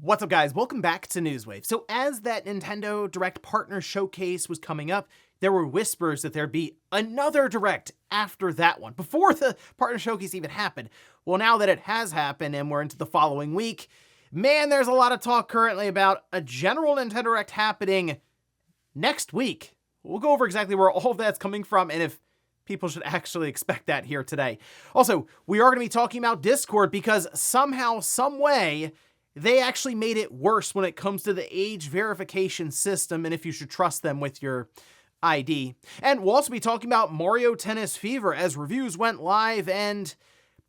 What's up, guys? Welcome back to Newswave. So as that Nintendo Direct Partner Showcase was coming up, there were whispers that there'd be another Direct after that one, before the Partner Showcase even happened. Well, now that it has happened and we're into the following week, man, there's a lot of talk currently about a general Nintendo Direct happening next week. We'll go over exactly where all of that's coming from and if people should actually expect that here today. Also, we are going to be talking about Discord because somehow, some way, they actually made it worse when it comes to the age verification system and if you should trust them with your ID. And we'll also be talking about Mario Tennis Fever as reviews went live and,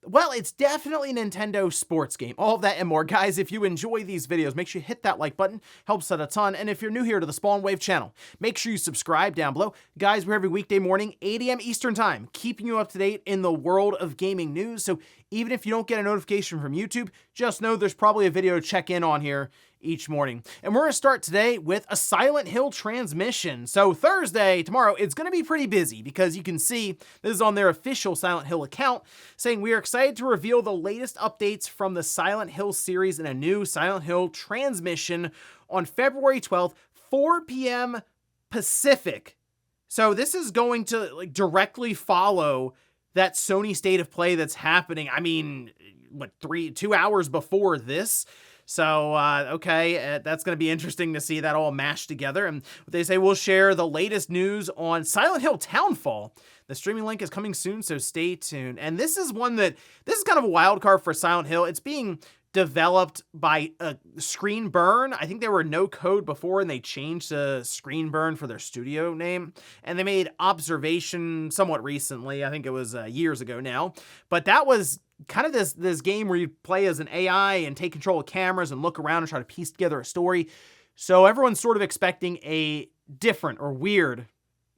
well, it's definitely a Nintendo sports game. All of that and more. Guys, if you enjoy these videos, make sure you hit that like button. Helps out a ton. And if you're new here to the Spawn Wave channel, make sure you subscribe down below. Guys, we're every weekday morning, 8 a.m. Eastern time, keeping you up to date in the world of gaming news. So even if you don't get a notification from YouTube, just know there's probably a video to check in on here each morning. And we're going to start today with a Silent Hill transmission. So Thursday, tomorrow, it's going to be pretty busy because you can see this is on their official Silent Hill account saying we are excited to reveal the latest updates from the Silent Hill series in a new Silent Hill transmission on February 12th, 4 p.m. Pacific. So this is going to directly follow that Sony State of Play that's happening. I mean, what, 2 hours before this? So, okay, that's going to be interesting to see that all mashed together. And they say we'll share the latest news on Silent Hill Townfall. The streaming link is coming soon, so stay tuned. And this is this is kind of a wild card for Silent Hill. It's being developed by Screen Burn. I think they were no code before and they changed to Screen Burn for their studio name. And they made Observation somewhat recently. I think it was years ago now. But that was kind of this game where you play as an AI and take control of cameras and look around and try to piece together a story. So everyone's sort of expecting a different or weird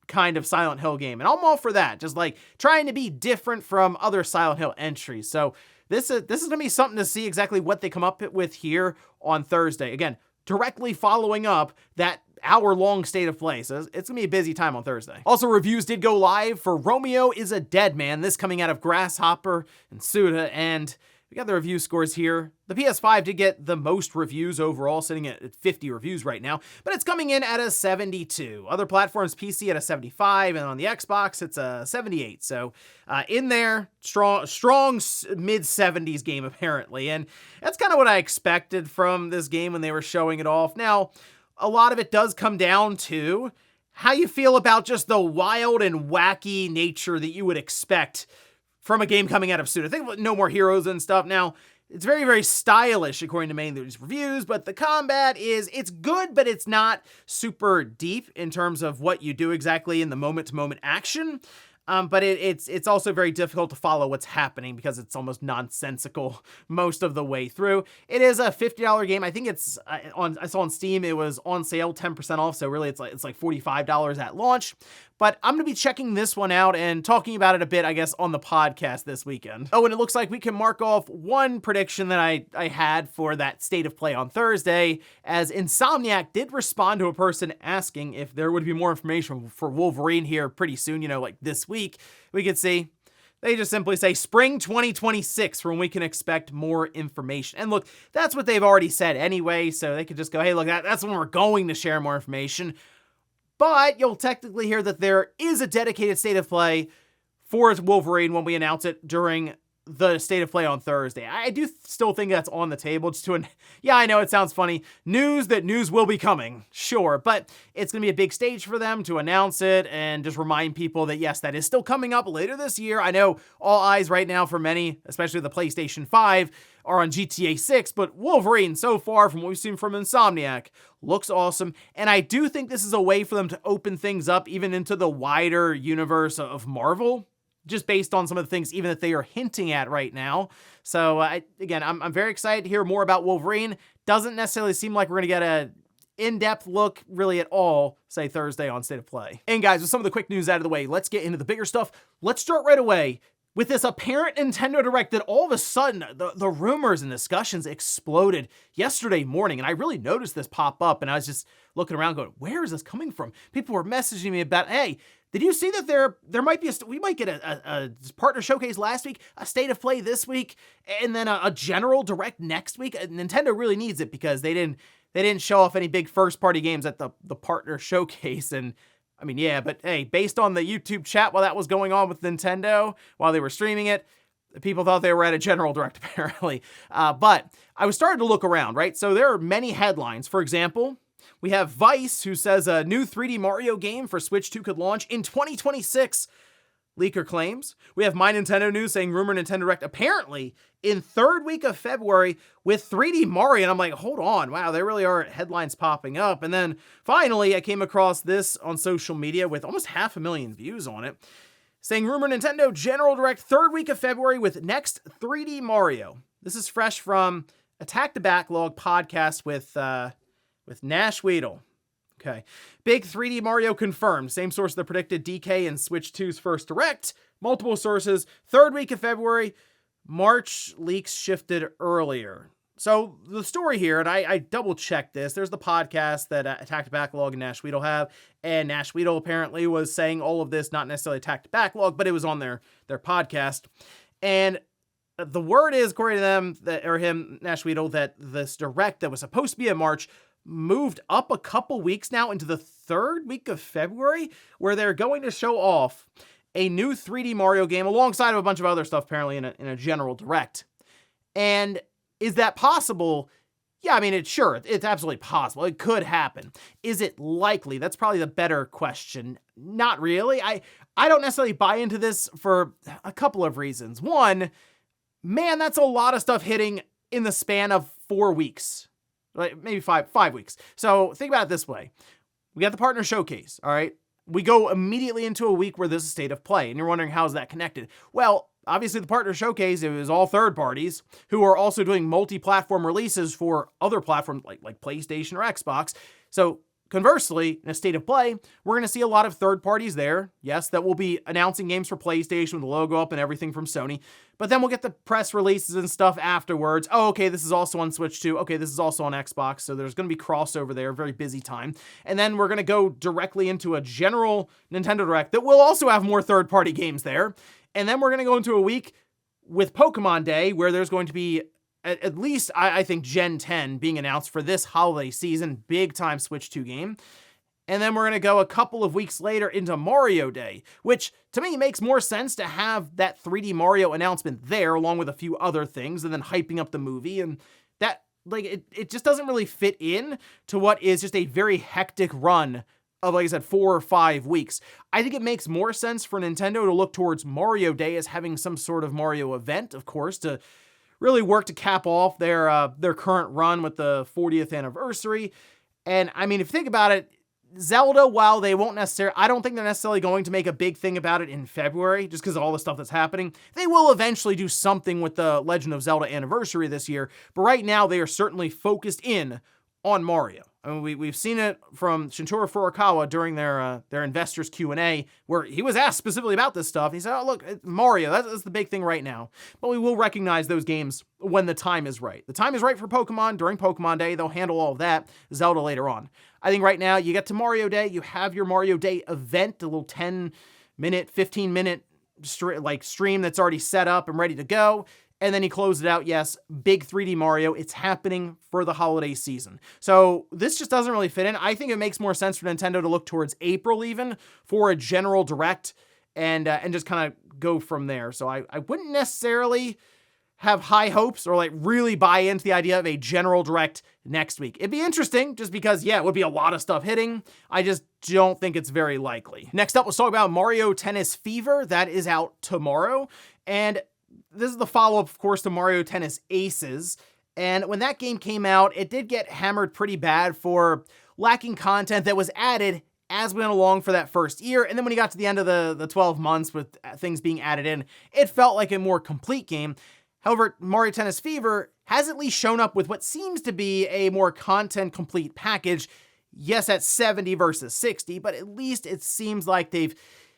kind of Silent Hill game. And I'm all for that. Just like trying to be different from other Silent Hill entries. So this is going to be something to see exactly what they come up with here on Thursday. Again, directly following up that hour-long State of Play. So it's going to be a busy time on Thursday. Also, reviews did go live for Romeo is a Deadman. This coming out of Grasshopper and Suda. And we got the review scores here. The PS5 did get the most reviews overall, sitting at 50 reviews right now, but it's coming in at a 72. Other platforms, PC at a 75, and on the Xbox, it's a 78. So in there, strong mid-70s game, apparently. And that's kind of what I expected from this game when they were showing it off. Now, a lot of it does come down to how you feel about just the wild and wacky nature that you would expect from a game coming out of Suda. Think about No More Heroes and stuff. Now, it's very, very stylish according to many of these reviews, but the combat it's good, but it's not super deep in terms of what you do exactly in the moment-to-moment action. But it's also very difficult to follow what's happening because it's almost nonsensical most of the way through. It is a $50 game. I think it's I saw on Steam it was on sale 10% off, so really it's like $45 at launch. But I'm going to be checking this one out and talking about it a bit, I guess, on the podcast this weekend. Oh, and it looks like we can mark off one prediction that I had for that State of Play on Thursday, as Insomniac did respond to a person asking if there would be more information for Wolverine here pretty soon, like this week. We could see. They just simply say spring 2026 when we can expect more information. And look, that's what they've already said anyway, so they could just go, hey, look, that's when we're going to share more information. But you'll technically hear that there is a dedicated State of Play for Wolverine when we announce it during the State of Play on Thursday. I do still think that's on the table. Yeah, I know it sounds funny. News will be coming, sure, but it's going to be a big stage for them to announce it and just remind people that, yes, that is still coming up later this year. I know all eyes right now for many, especially the PlayStation 5, are on GTA 6, but Wolverine, so far from what we've seen from Insomniac, looks awesome. And I do think this is a way for them to open things up even into the wider universe of Marvel, just based on some of the things even that they are hinting at right now. So again, I'm very excited to hear more about Wolverine. Doesn't necessarily seem like we're going to get a in-depth look really at all, say Thursday on State of Play. And guys, with some of the quick news out of the way, let's get into the bigger stuff. Let's start right away with this apparent Nintendo Direct that all of a sudden the rumors and discussions exploded yesterday morning. And I really noticed this pop up, and I was just looking around going, where is this coming from? People were messaging me about, hey, did you see that there might be we might get a partner showcase last week, a state of play this week, and then a general direct next week? Nintendo really needs it because they didn't show off any big first party games at the partner showcase. And I mean, yeah, but hey, based on the YouTube chat while that was going on with Nintendo, while they were streaming it, people thought they were at a general direct apparently. But I was starting to look around, right? So there are many headlines. For example, we have Vice, who says a new 3D Mario game for Switch 2 could launch in 2026. Leaker claims. We have My Nintendo News saying rumor Nintendo Direct apparently in third week of February with 3D Mario. And I'm like, hold on. Wow, there really are headlines popping up. And then finally, I came across this on social media with almost 500,000 views on it, saying rumor Nintendo General Direct third week of February with next 3D Mario. This is fresh from Attack the Backlog podcast with Nash Weedle. Okay. Big 3D Mario confirmed. Same source that predicted DK and Switch 2's first Direct. Multiple sources. Third week of February. March leaks shifted earlier. So the story here, and I double checked this. There's the podcast that Attack the Backlog and Nash Weedle have. And Nash Weedle apparently was saying all of this, not necessarily Attack the Backlog, but it was on their podcast. And the word is, according to them, Nash Weedle, that this Direct that was supposed to be in March moved up a couple weeks now into the third week of February, where they're going to show off a new 3D Mario game alongside of a bunch of other stuff, apparently in a general Direct. And is that possible? Yeah, I mean, it's absolutely possible. It could happen. Is it likely? That's probably the better question. Not really. I don't necessarily buy into this for a couple of reasons. One, man, that's a lot of stuff hitting in the span of 4 weeks. Like maybe five weeks. So think about it this way. We got the partner showcase, all right? We go immediately into a week where there's a state of play, and you're wondering how is that connected? Well, obviously the partner showcase, it was all third parties who are also doing multi-platform releases for other platforms like PlayStation or Xbox. So conversely, in a state of play, we're going to see a lot of third parties there. Yes, that will be announcing games for PlayStation with the logo up and everything from Sony. But then we'll get the press releases and stuff afterwards. Oh, okay, this is also on Switch 2. Okay, this is also on Xbox. So there's going to be crossover there, very busy time. And then we're going to go directly into a general Nintendo Direct that will also have more third-party games there. And then we're going to go into a week with Pokemon Day, where there's going to be at least, I think, Gen 10 being announced for this holiday season, big-time Switch 2 game. And then we're going to go a couple of weeks later into Mario Day, which to me makes more sense to have that 3D Mario announcement there, along with a few other things, and then hyping up the movie. And that, it just doesn't really fit in to what is just a very hectic run of, like I said, 4 or 5 weeks. I think it makes more sense for Nintendo to look towards Mario Day as having some sort of Mario event, of course, to really work to cap off their current run with the 40th anniversary. And I mean, if you think about it, Zelda, while they won't necessarily, I don't think they're necessarily going to make a big thing about it in February, just because of all the stuff that's happening. They will eventually do something with the Legend of Zelda anniversary this year, but right now they are certainly focused in on Mario. I mean, we've seen it from Shintaro Furukawa during their investors Q&A, where he was asked specifically about this stuff. He said, oh, look, Mario, that's the big thing right now. But we will recognize those games when the time is right. The time is right for Pokemon during Pokemon Day. They'll handle all of that. Zelda later on. I think right now, you get to Mario Day, you have your Mario Day event, a little 10-minute, 15-minute stream that's already set up and ready to go. And then he closed it out, yes, big 3D Mario. It's happening for the holiday season. So this just doesn't really fit in. I think it makes more sense for Nintendo to look towards April even for a general Direct and just kind of go from there. So I wouldn't necessarily have high hopes or really buy into the idea of a general Direct next week. It'd be interesting just because, yeah, it would be a lot of stuff hitting. I just don't think it's very likely. Next up, let's talk about Mario Tennis Fever. That is out tomorrow. And this is the follow-up, of course, to Mario Tennis Aces. And when that game came out, it did get hammered pretty bad for lacking content that was added as we went along for that first year. And then when you got to the end of the 12 months with things being added in, it felt like a more complete game. However, Mario Tennis Fever has at least shown up with what seems to be a more content-complete package. Yes, at 70 versus 60, but at least it seems like they've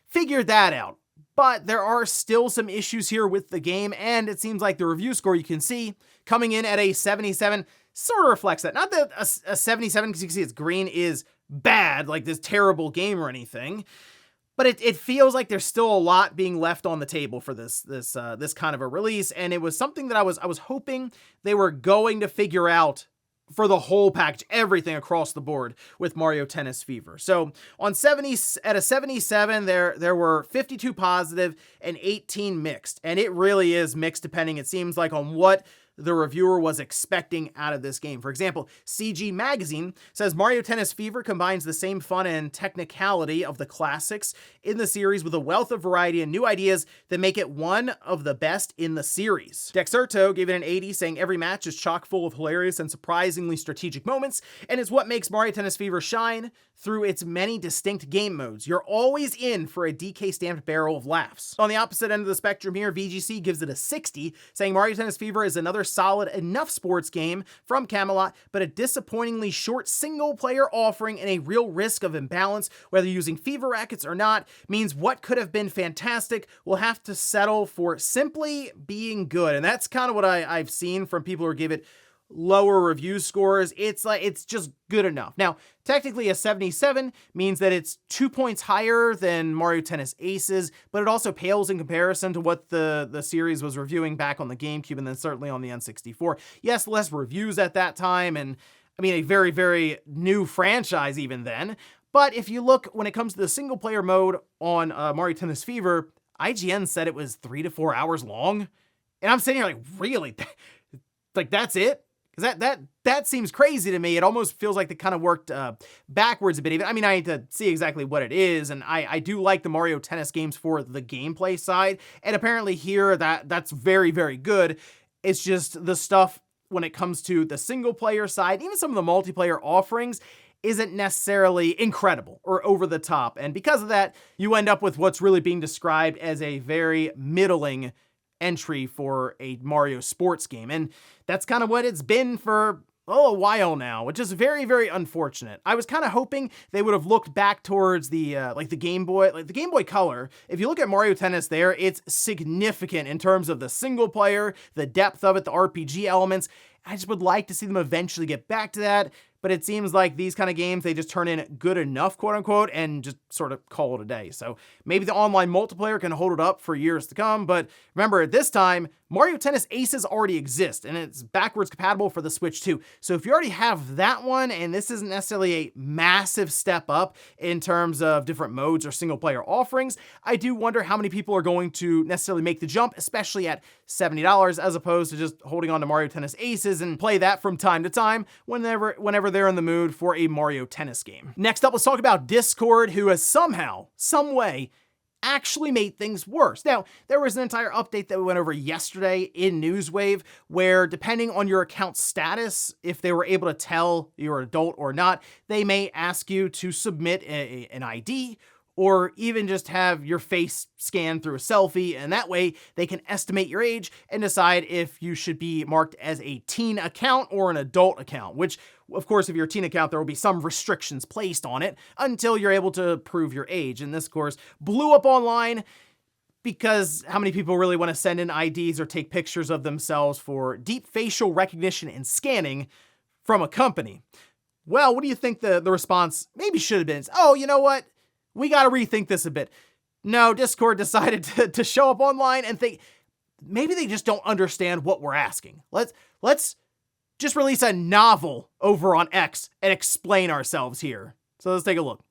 figured that out. but there are still some issues here with the game, and it seems like the review score you can see coming in at a 77 sort of reflects that. Not that a 77, because you can see it's green, is bad, like this terrible game or anything, but it feels like there's still a lot being left on the table for this kind of a release, and it was something that I was hoping they were going to figure out for the whole package, everything across the board with Mario Tennis Fever. So on 70, at a 77, there were 52 positive and 18 mixed, and it really is mixed depending, it seems like, on what the reviewer was expecting out of this game. For example, CG Magazine says Mario Tennis Fever combines the same fun and technicality of the classics in the series with a wealth of variety and new ideas that make it one of the best in the series. Dexerto gave it an 80, saying every match is chock full of hilarious and surprisingly strategic moments, and is what makes Mario Tennis Fever shine through its many distinct game modes. You're always in for a DK-stamped barrel of laughs. On the opposite end of the spectrum here, VGC gives it a 60, saying Mario Tennis Fever is another solid enough sports game from Camelot, but a disappointingly short single-player offering and a real risk of imbalance, whether using Fever rackets or not, means what could have been fantastic will have to settle for simply being good. And that's kind of what I've seen from people who give it lower review scores. It's like, it's just good enough. Now, technically a 77 means that it's 2 points higher than Mario Tennis Aces, but it also pales in comparison to what the series was reviewing back on the GameCube and then certainly on the N64. Yes, less reviews at that time, and I mean, a very, very new franchise even then. But if you look, when it comes to the single player mode on Mario Tennis Fever, IGN said it was 3 to 4 hours long. And I'm sitting here like, really? Like, that's it? That seems crazy to me. It almost feels like they kind of worked backwards a bit. Even, I mean, I need to see exactly what it is, and I do like the Mario Tennis games for the gameplay side, and apparently here that's very, very good. It's just the stuff when it comes to the single player side, even some of the multiplayer offerings, isn't necessarily incredible or over the top, and because of that, you end up with what's really being described as a very middling entry for a Mario sports game. And that's kind of what it's been for a while now, which is very, very unfortunate. I was kind of hoping they would have looked back towards the like the Game Boy Color. If you look at Mario Tennis there, it's significant in terms of the single player, the depth of it, the RPG elements. I just would like to see them eventually get back to that. But it seems like these kind of games, they just turn in good enough, quote unquote, and just sort of call it a day. So maybe the online multiplayer can hold it up for years to come. But remember, at this time, Mario Tennis Aces already exist, and it's backwards compatible for the Switch too. So if you already have that one, and this isn't necessarily a massive step up in terms of different modes or single player offerings, I do wonder how many people are going to necessarily make the jump, especially at $70, as opposed to just holding on to Mario Tennis Aces and play that from time to time whenever they're in the mood for a Mario Tennis game. Next up, let's talk about Discord, who has somehow, some way, actually made things worse. Now, there was an entire update that we went over yesterday in Newswave, where depending on your account status, if they were able to tell you're an adult or not, they may ask you to submit an ID, or even just have your face scanned through a selfie, and that way they can estimate your age and decide if you should be marked as a teen account or an adult account, which, of course, if you're a teen account, there will be some restrictions placed on it until you're able to prove your age. And this, of course, blew up online because how many people really want to send in IDs or take pictures of themselves for deep facial recognition and scanning from a company? Well, what do you think the response maybe should have been? Oh, you know what? We got to rethink this a bit. No, Discord decided to show up online and think maybe they just don't understand what we're asking. Let's just release a novel over on X and explain ourselves here. So let's take a look.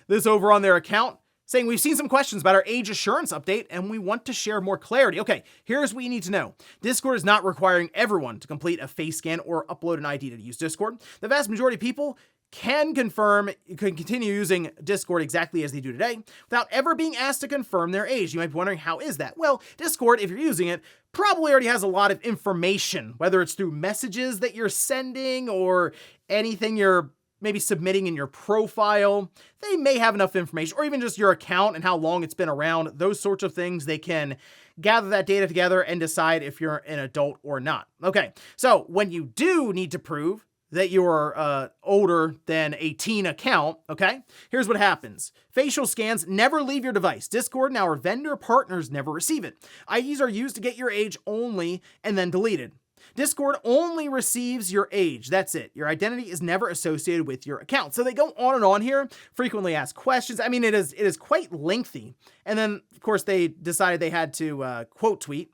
This over on their account saying, we've seen some questions about our age assurance update and we want to share more clarity. Okay, here's what you need to know. Discord is not requiring everyone to complete a face scan or upload an ID to use Discord. The vast majority of people can continue using Discord exactly as they do today without ever being asked to confirm their age. You might be wondering, how is that? Well, Discord, if you're using it, probably already has a lot of information, whether it's through messages that you're sending or anything you're maybe submitting in your profile. They may have enough information, or even just your account and how long it's been around, those sorts of things. They can gather that data together and decide if you're an adult or not. Okay, so when you do need to prove that you're older than a teen account, okay? Here's what happens. Facial scans never leave your device. Discord and our vendor partners never receive it. IDs are used to get your age only and then deleted. Discord only receives your age. That's it. Your identity is never associated with your account. So they go on and on here, frequently asked questions. I mean, it is quite lengthy. And then, of course, they decided they had to quote tweet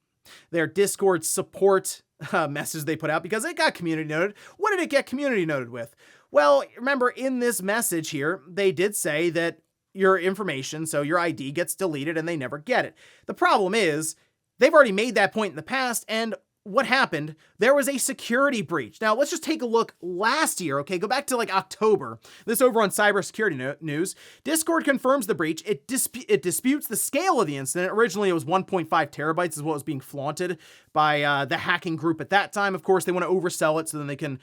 their Discord support message they put out because it got community noted. What did it get community noted with? Well, remember in this message here, they did say that your information, so your ID, gets deleted and they never get it. The problem is they've already made that point in the past, and what happened? There was a security breach. Now, let's just take a look last year, okay? Go back to like October. This over on cybersecurity news. Discord confirms the breach. It disputes the scale of the incident. Originally, it was 1.5 terabytes is what was being flaunted by the hacking group at that time. Of course, they want to oversell it so then they can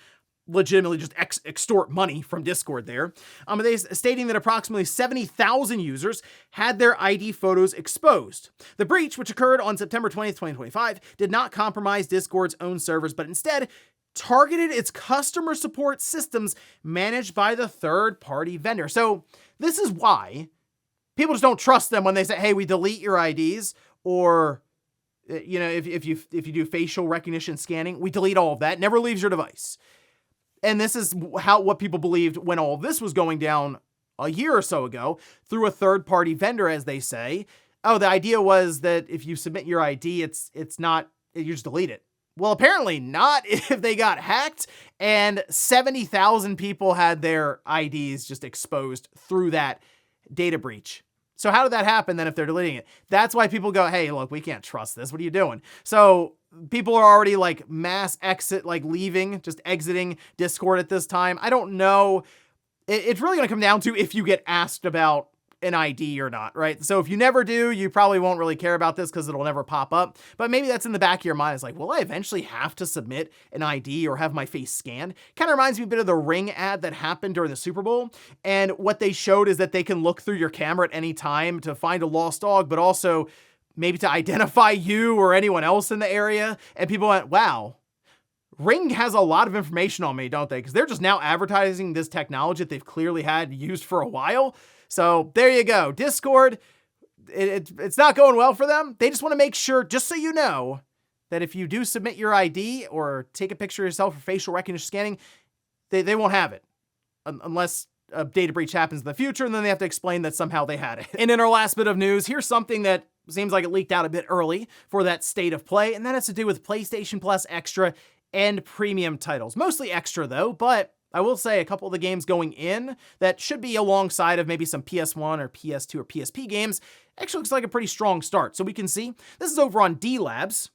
legitimately just extort money from Discord there. They stating that approximately 70,000 users had their ID photos exposed. The breach, which occurred on September 20th, 2025, did not compromise Discord's own servers, but instead targeted its customer support systems managed by the third-party vendor. So this is why people just don't trust them when they say, hey, we delete your IDs, or you know, if you do facial recognition scanning, we delete all of that, never leaves your device. And this is what people believed when all this was going down a year or so ago through a third-party vendor, as they say. Oh, the idea was that if you submit your ID, it's not, you just delete it. Well, apparently not if they got hacked, and 70,000 people had their IDs just exposed through that data breach. So how did that happen then if they're deleting it? That's why people go, hey, look, we can't trust this. What are you doing? So people are already like mass exit, like leaving, just exiting Discord at this time. I don't know. It's really going to come down to if you get asked about an ID or not, right? So if you never do, you probably won't really care about this because it'll never pop up. But maybe that's in the back of your mind. It's like, will I eventually have to submit an ID or have my face scanned? Kind of reminds me a bit of the Ring ad that happened during the Super Bowl. And what they showed is that they can look through your camera at any time to find a lost dog, but also maybe to identify you or anyone else in the area. And people went, wow, Ring has a lot of information on me, don't they? Because they're just now advertising this technology that they've clearly had used for a while. So there you go. Discord, it's not going well for them. They just want to make sure, just so you know, that if you do submit your ID or take a picture of yourself for facial recognition scanning, they won't have it unless a data breach happens in the future, and then they have to explain that somehow they had it. And in our last bit of news, here's something that seems like it leaked out a bit early for that state of play, and that has to do with PlayStation Plus Extra and Premium titles. Mostly Extra though, but I will say a couple of the games going in that should be alongside of maybe some PS1 or PS2 or PSP games actually looks like a pretty strong start. So we can see this is over on D Labs,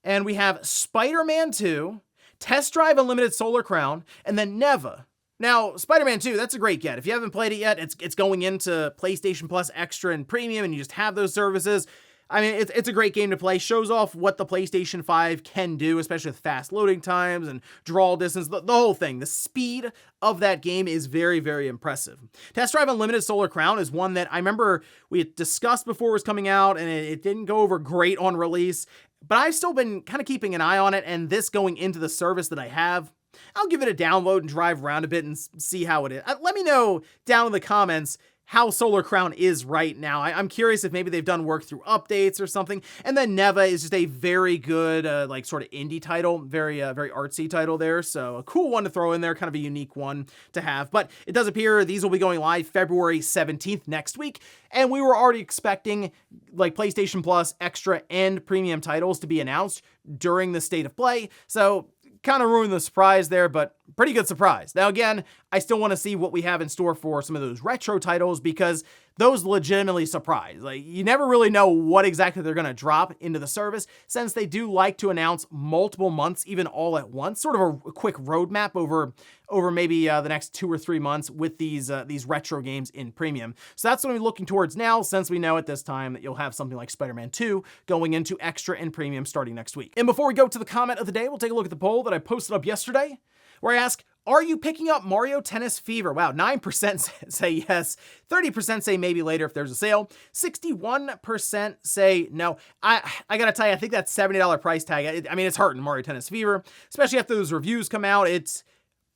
and we have Spider-Man 2, Test Drive Unlimited Solar Crown, and then Neva. Now, Spider-Man 2, that's a great get. If you haven't played it yet, it's going into PlayStation Plus Extra and Premium, and you just have those services. I mean, it's a great game to play. Shows off what the PlayStation 5 can do, especially with fast loading times and draw distance, the whole thing. The speed of that game is very, very impressive. Test Drive Unlimited Solar Crown is one that I remember we had discussed before it was coming out, and it didn't go over great on release, but I've still been kind of keeping an eye on it, and this going into the service that I have, I'll give it a download and drive around a bit and see how it is. Let me know down in the comments how Solar Crown is right now. I'm curious if maybe they've done work through updates or something. And then Neva is just a very good, like sort of indie title, very artsy title there. So a cool one to throw in there, kind of a unique one to have. But it does appear these will be going live February 17th next week. And we were already expecting like PlayStation Plus Extra and Premium titles to be announced during the State of Play. So kind of ruined the surprise there, but pretty good surprise. Now, again, I still want to see what we have in store for some of those retro titles because those legitimately surprise. Like, you never really know what exactly they're going to drop into the service since they do like to announce multiple months, even all at once, sort of a quick roadmap over maybe the next 2 or 3 months with these retro games in Premium. So that's what we're looking towards now, since we know at this time that you'll have something like Spider-Man 2 going into Extra and Premium starting next week. And before we go to the comment of the day, we'll take a look at the poll that I posted up yesterday, where I ask, are you picking up Mario Tennis Fever? Wow, 9% say yes, 30% say maybe later if there's a sale, 61% say no. I gotta tell you, I think that $70 price tag, I mean, it's hurting Mario Tennis Fever, especially after those reviews come out.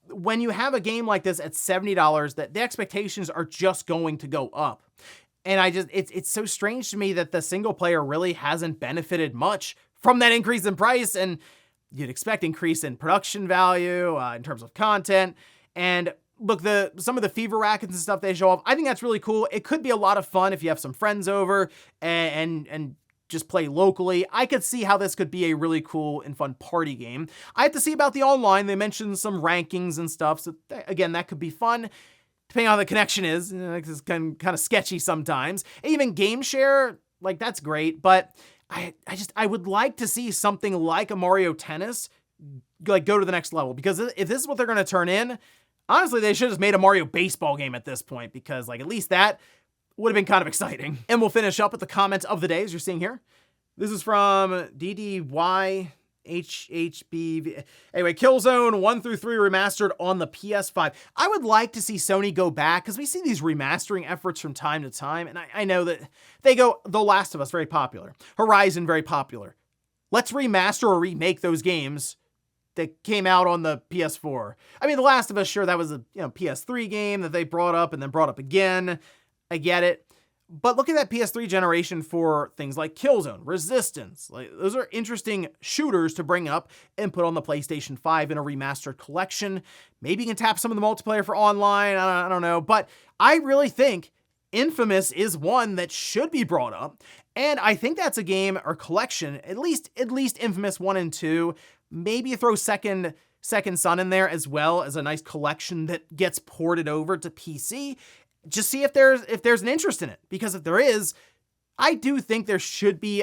when you have a game like this at $70, that the expectations are just going to go up. And it's so strange to me that the single player really hasn't benefited much from that increase in price. And you'd expect increase in production value in terms of content. And look, some of the fever rackets and stuff they show off, I think that's really cool. It could be a lot of fun if you have some friends over and just play locally. I could see how this could be a really cool and fun party game. I have to see about the online. They mentioned some rankings and stuff. So again, that could be fun. Depending on how the connection is, it's kind of sketchy sometimes. Even game share, like that's great, but I would like to see something like a Mario Tennis like go to the next level, because if this is what they're going to turn in, honestly, they should have just made a Mario baseball game at this point, because like at least that would have been kind of exciting. And we'll finish up with the comment of the day, as you're seeing here. This is from DDYHHB. Anyway, Killzone 1 through 3 remastered on the PS5. I would like to see Sony go back, because we see these remastering efforts from time to time, and I know that they go, The Last of Us, very popular. Horizon, very popular. Let's remaster or remake those games that came out on the PS4. I mean, The Last of Us, sure, that was a PS3 game that they brought up and then brought up again. I get it. But look at that PS3 generation for things like Killzone, Resistance. Like, those are interesting shooters to bring up and put on the PlayStation 5 in a remastered collection. Maybe you can tap some of the multiplayer for online. I don't know. But I really think Infamous is one that should be brought up. And I think that's a game or collection, at least Infamous 1 and 2. Maybe throw Second Son in there as well as a nice collection that gets ported over to PC. Just see if there's an interest in it, because if there is, I do think there should be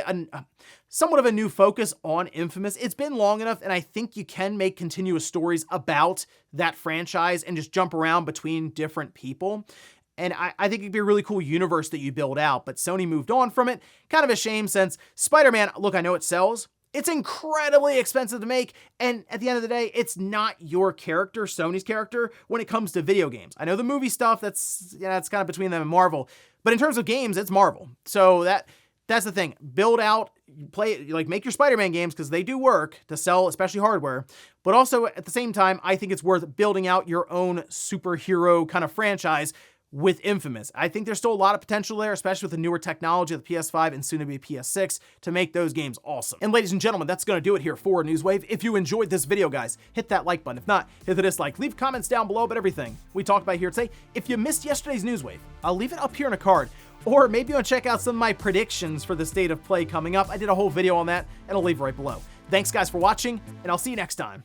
somewhat of a new focus on Infamous. It's been long enough, and I think you can make continuous stories about that franchise and just jump around between different people. And I think it'd be a really cool universe that you build out, but Sony moved on from it. Kind of a shame, since Spider-Man, look, I know it sells. It's incredibly expensive to make, and at the end of the day, it's not your character, Sony's character, when it comes to video games. I know the movie stuff, that's kind of between them and Marvel, but in terms of games, it's Marvel. So that's the thing. Build out, make your Spider-Man games, because they do work to sell, especially hardware, but also at the same time, I think it's worth building out your own superhero kind of franchise with Infamous. I think there's still a lot of potential there, especially with the newer technology of the PS5 and soon to be PS6, to make those games awesome. And ladies and gentlemen, that's going to do it here for Newswave. If you enjoyed this video, guys, hit that like button. If not, hit the dislike. Leave comments down below about everything we talked about here today. If you missed yesterday's Newswave, I'll leave it up here in a card. Or maybe you want to check out some of my predictions for the state of play coming up. I did a whole video on that, and I'll leave it right below. Thanks, guys, for watching, and I'll see you next time.